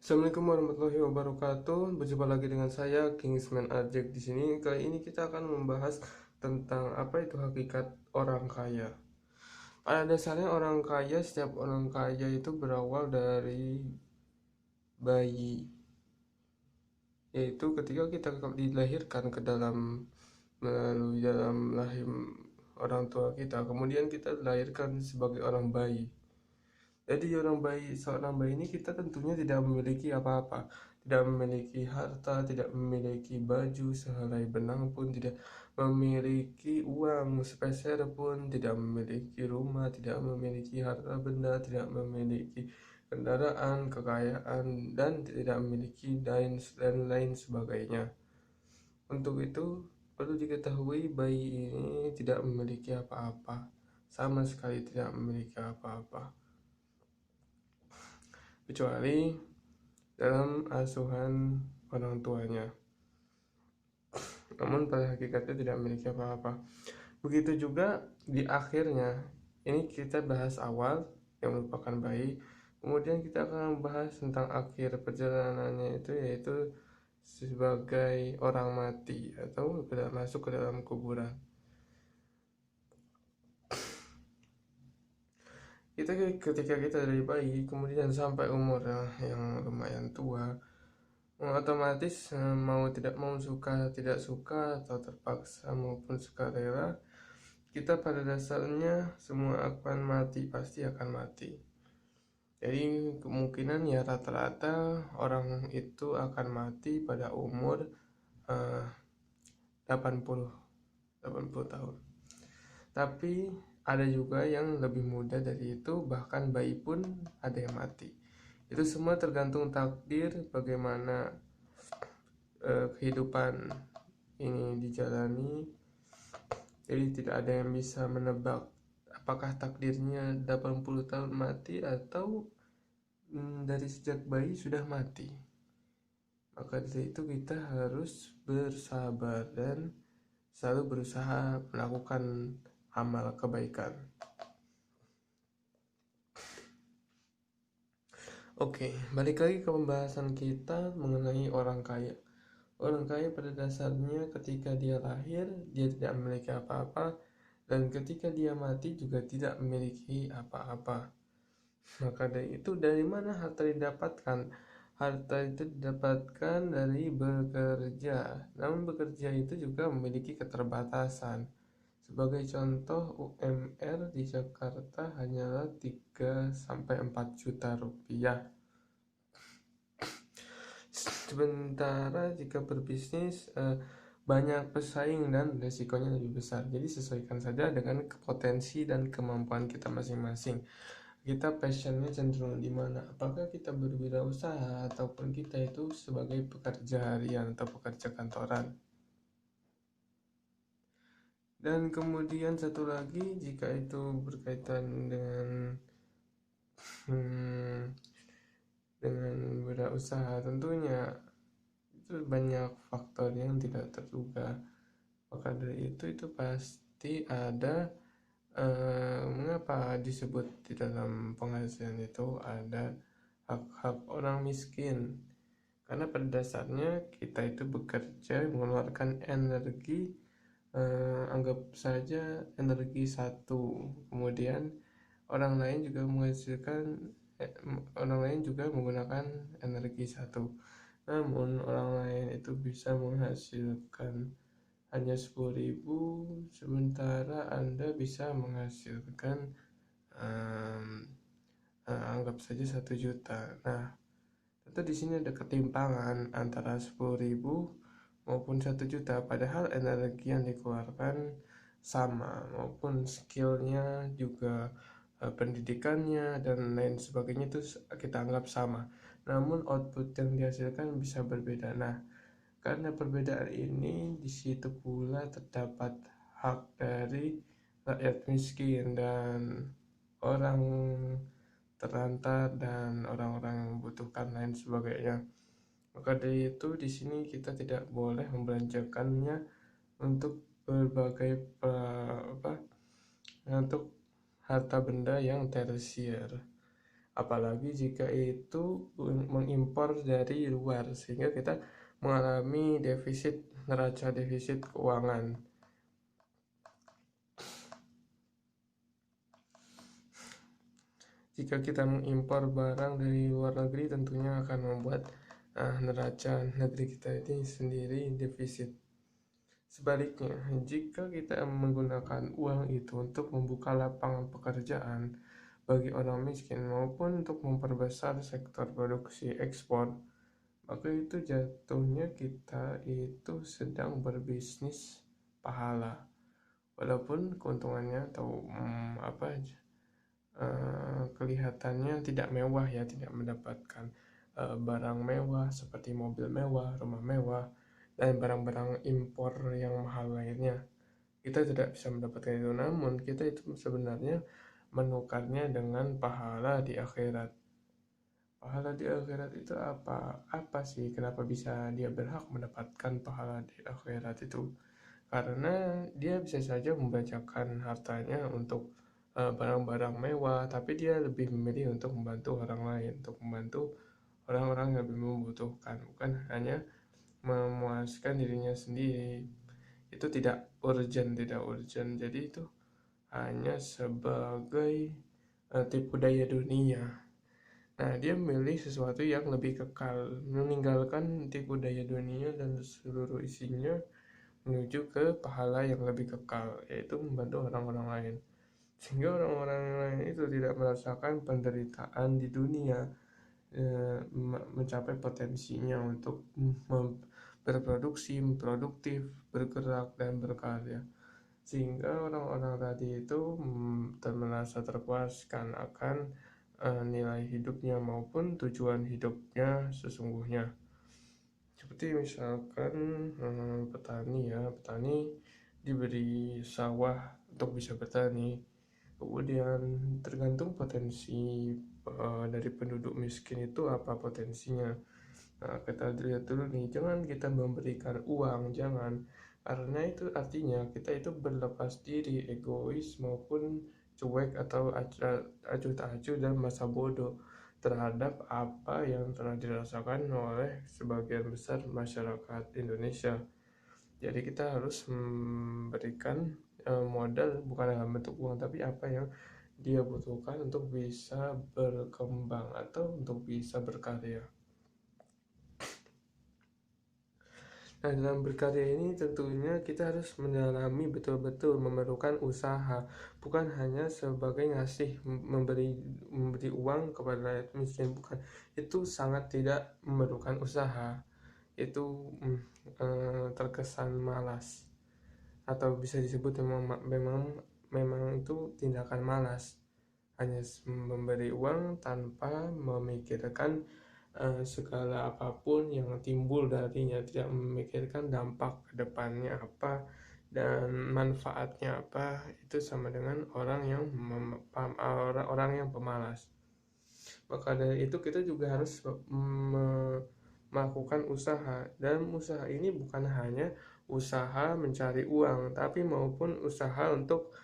Assalamualaikum warahmatullahi wabarakatuh. Berjumpa lagi dengan saya Kingsman Ajek di sini. Kali ini kita akan membahas tentang apa itu hakikat orang kaya. Pada dasarnya orang kaya, setiap orang kaya itu berawal dari bayi, yaitu ketika kita dilahirkan ke dalam melalui dalam rahim orang tua kita, kemudian kita dilahirkan sebagai orang bayi. Jadi seorang bayi ini kita tentunya tidak memiliki apa-apa, tidak memiliki harta, tidak memiliki baju sehelai benang pun, tidak memiliki uang sepeser pun, tidak memiliki rumah, tidak memiliki harta benda, tidak memiliki kendaraan, kekayaan, dan tidak memiliki dan lain sebagainya. Untuk itu perlu diketahui bayi ini tidak memiliki apa-apa, sama sekali tidak memiliki apa-apa kecuali dalam asuhan orang tuanya. Namun pada hakikatnya tidak memiliki apa-apa. Begitu juga di akhirnya. Ini kita bahas awal yang merupakan bayi. Kemudian kita akan membahas tentang akhir perjalanannya itu, yaitu sebagai orang mati atau masuk ke dalam kuburan. Ketika kita dari bayi kemudian sampai umur yang lumayan tua, otomatis mau tidak mau, suka tidak suka atau terpaksa maupun sukarela, kita pada dasarnya semua akan mati, pasti akan mati. Jadi kemungkinan ya rata-rata orang itu akan mati pada umur 80 tahun. Tapi ada juga yang lebih muda dari itu, bahkan bayi pun ada yang mati. Itu semua tergantung takdir bagaimana kehidupan ini dijalani. Jadi tidak ada yang bisa menebak apakah takdirnya 80 tahun mati atau dari sejak bayi sudah mati. Maka dari itu kita harus bersabar dan selalu berusaha melakukan amal kebaikan. Oke, balik lagi ke pembahasan kita mengenai orang kaya. Orang kaya pada dasarnya ketika dia lahir, dia tidak memiliki apa-apa, dan ketika dia mati juga tidak memiliki apa-apa. Maka dari itu, dari mana harta didapatkan? Harta itu didapatkan dari bekerja. Namun bekerja itu juga memiliki keterbatasan. Sebagai contoh, UMR di Jakarta hanyalah 3-4 juta rupiah. Sementara jika berbisnis banyak pesaing dan resikonya lebih besar. Jadi sesuaikan saja dengan potensi dan kemampuan kita masing-masing. Kita passionnya cenderung di mana? Apakah kita berwirausaha ataupun kita itu sebagai pekerja harian atau pekerja kantoran? Dan kemudian satu lagi, jika itu berkaitan dengan wirausaha, tentunya itu banyak faktor yang tidak terduga. Maka dari itu pasti ada mengapa disebut di dalam penghasilan itu ada hak-hak orang miskin. Karena pada dasarnya kita itu bekerja mengeluarkan energi, anggap saja energi satu, kemudian orang lain juga menggunakan energi satu. Namun orang lain itu bisa menghasilkan hanya 10.000, sementara Anda bisa menghasilkan anggap saja 1 juta. Nah, tentu di sini ada ketimpangan antara 10.000 maupun 1 juta, padahal energi yang dikeluarkan sama, maupun skillnya juga, pendidikannya dan lain sebagainya itu kita anggap sama. Namun output yang dihasilkan bisa berbeda. Nah, karena perbedaan ini, di situ pula terdapat hak dari rakyat miskin dan orang terlantar dan orang-orang yang membutuhkan lain sebagainya. Maka dari itu di sini kita tidak boleh membelanjakannya untuk berbagai untuk harta benda yang tersier. apalagi jika itu mengimpor dari luar, sehingga kita mengalami neraca defisit keuangan. Jika kita mengimpor barang dari luar negeri, tentunya akan membuat neraca negeri kita ini sendiri defisit. Sebaliknya, jika kita menggunakan uang itu untuk membuka lapangan pekerjaan bagi orang miskin maupun untuk memperbesar sektor produksi ekspor, maka itu jatuhnya kita itu sedang berbisnis pahala. Walaupun keuntungannya atau kelihatannya tidak mewah ya, tidak mendapatkan barang mewah seperti mobil mewah, rumah mewah, dan barang-barang impor yang mahal lainnya. Kita tidak bisa mendapatkan itu, namun kita itu sebenarnya menukarnya dengan pahala di akhirat. Pahala di akhirat itu apa? Apa sih? Kenapa bisa dia berhak mendapatkan pahala di akhirat itu? Karena dia bisa saja membacakan hartanya untuk barang-barang mewah, tapi dia lebih memilih untuk membantu orang lain, untuk membantu orang-orang yang lebih membutuhkan, bukan hanya memuaskan dirinya sendiri. Itu tidak urgent. Jadi itu hanya sebagai tipu daya dunia. Nah, dia memilih sesuatu yang lebih kekal, meninggalkan tipu daya dunia dan seluruh isinya menuju ke pahala yang lebih kekal, yaitu membantu orang-orang lain. Sehingga orang-orang lain itu tidak merasakan penderitaan di dunia, mencapai potensinya untuk berproduksi, produktif, bergerak, dan berkarya. Sehingga orang-orang tadi itu merasa terpuaskan akan nilai hidupnya maupun tujuan hidupnya sesungguhnya. Seperti misalkan petani diberi sawah untuk bisa bertani, kemudian tergantung potensi dari penduduk miskin itu apa potensinya. Nah, kita lihat dulu nih, jangan kita memberikan uang, jangan, karena itu artinya kita itu berlepas diri, egois maupun cuek atau acuh tak acuh dan masa bodoh terhadap apa yang telah dirasakan oleh sebagian besar masyarakat Indonesia. Jadi kita harus memberikan modal bukan dalam bentuk uang, tapi apa yang dia butuhkan untuk bisa berkembang atau untuk bisa berkarya. Nah, dalam berkarya ini tentunya kita harus mendalami betul-betul, memerlukan usaha, bukan hanya sebagai ngasih, memberi uang kepada rakyat miskin, bukan. Itu sangat tidak memerlukan usaha. Itu terkesan malas, atau bisa disebut memang itu tindakan malas, hanya memberi uang tanpa memikirkan segala apapun yang timbul darinya, tidak memikirkan dampak kedepannya apa dan manfaatnya apa. Itu sama dengan orang yang pemalas. Maka dari itu kita juga harus melakukan usaha, dan usaha ini bukan hanya usaha mencari uang, tapi maupun usaha untuk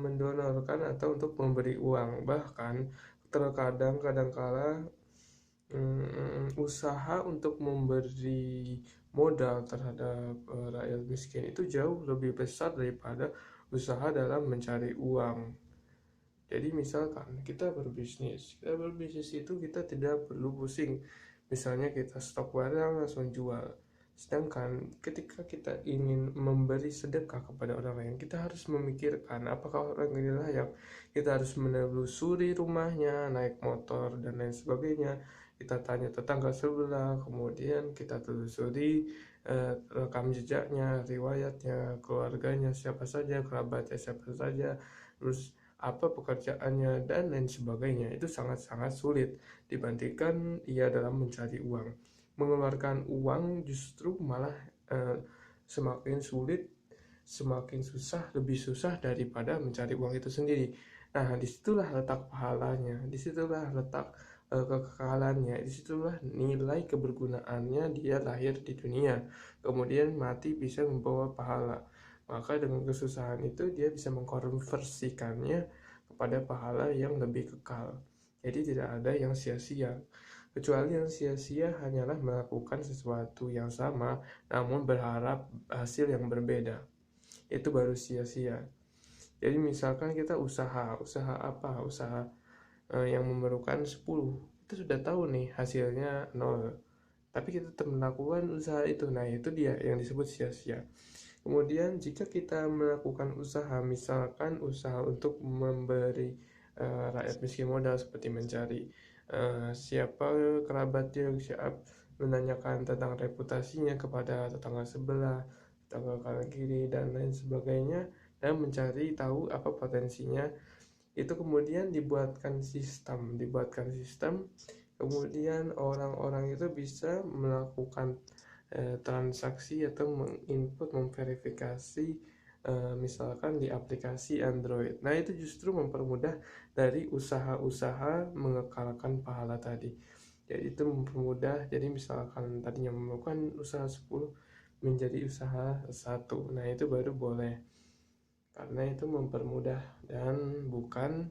mendonorkan atau untuk memberi uang. Bahkan kadangkala usaha untuk memberi modal terhadap rakyat miskin itu jauh lebih besar daripada usaha dalam mencari uang. Jadi misalkan kita berbisnis itu kita tidak perlu pusing. Misalnya kita stok barang langsung jual. Sedangkan ketika kita ingin memberi sedekah kepada orang lain, kita harus memikirkan apakah orang ini layak. Kita harus menelusuri rumahnya, naik motor dan lain sebagainya. Kita tanya tetangga sebelah, kemudian kita telusuri rekam jejaknya, riwayatnya, keluarganya siapa saja, kerabatnya siapa saja, terus apa pekerjaannya dan lain sebagainya. Itu sangat-sangat sulit dibandingkan ia dalam mencari uang. Mengeluarkan uang justru malah semakin sulit, semakin susah, lebih susah daripada mencari uang itu sendiri. Nah, disitulah letak pahalanya, disitulah letak kekekalannya, disitulah nilai kebergunaannya dia lahir di dunia, kemudian mati bisa membawa pahala. Maka dengan kesusahan itu dia bisa mengkonversikannya kepada pahala yang lebih kekal. Jadi tidak ada yang sia-sia. Kecuali yang sia-sia hanyalah melakukan sesuatu yang sama namun berharap hasil yang berbeda. Itu baru sia-sia. Jadi misalkan kita usaha apa? Usaha yang memerlukan 10. Kita sudah tahu nih hasilnya 0. Tapi kita tetap melakukan usaha itu. Nah, itu dia yang disebut sia-sia. Kemudian jika kita melakukan usaha, misalkan usaha untuk memberi rakyat miskin modal seperti mencari siapa kerabat yang siap, menanyakan tentang reputasinya kepada tetangga sebelah, tetangga kanan kiri dan lain sebagainya, dan mencari tahu apa potensinya. Itu kemudian dibuatkan sistem, kemudian orang-orang itu bisa melakukan transaksi atau menginput, memverifikasi misalkan di aplikasi Android. Nah, itu justru mempermudah dari usaha-usaha mengekalkan pahala tadi. Jadi itu mempermudah, jadi misalkan tadinya memerlukan usaha 10 menjadi usaha 1. Nah, itu baru boleh. Karena itu mempermudah dan bukan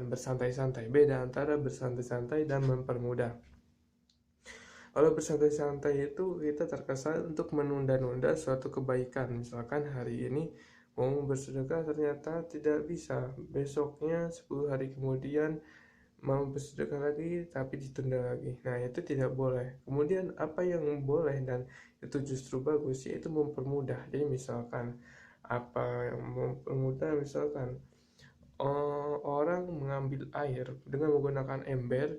bersantai-santai. Beda antara bersantai-santai dan mempermudah. Kalau bersantai-santai itu kita terkesan untuk menunda-nunda suatu kebaikan. Misalkan hari ini mau bersedekah ternyata tidak bisa. Besoknya 10 hari kemudian mau bersedekah lagi tapi ditunda lagi. Nah, itu tidak boleh. Kemudian apa yang boleh dan itu justru bagus yaitu mempermudah. Jadi misalkan apa yang mempermudah, misalkan orang mengambil air dengan menggunakan ember,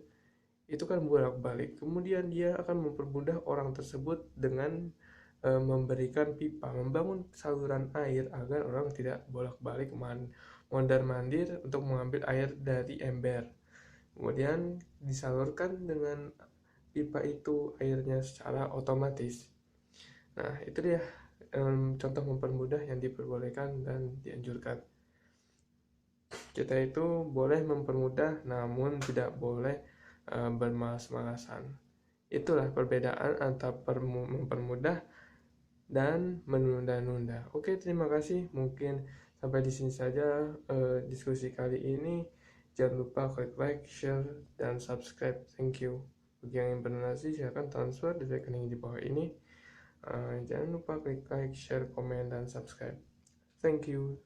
itu kan bolak-balik. Kemudian dia akan mempermudah orang tersebut dengan memberikan pipa, membangun saluran air agar orang tidak bolak-balik mondar-mandir untuk mengambil air dari ember. Kemudian disalurkan dengan pipa itu airnya secara otomatis. Nah, itu dia contoh mempermudah yang diperbolehkan dan dianjurkan. Kita itu boleh mempermudah namun tidak boleh bermalas-malasan. Itulah perbedaan antara mempermudah dan menunda-nunda. Oke, terima kasih. Mungkin sampai di sini saja diskusi kali ini. Jangan lupa klik like, share, dan subscribe. Thank you. Bagi yang ingin berdonasi, silakan transfer di rekening di bawah ini. Jangan lupa klik like, share, komen, dan subscribe. Thank you.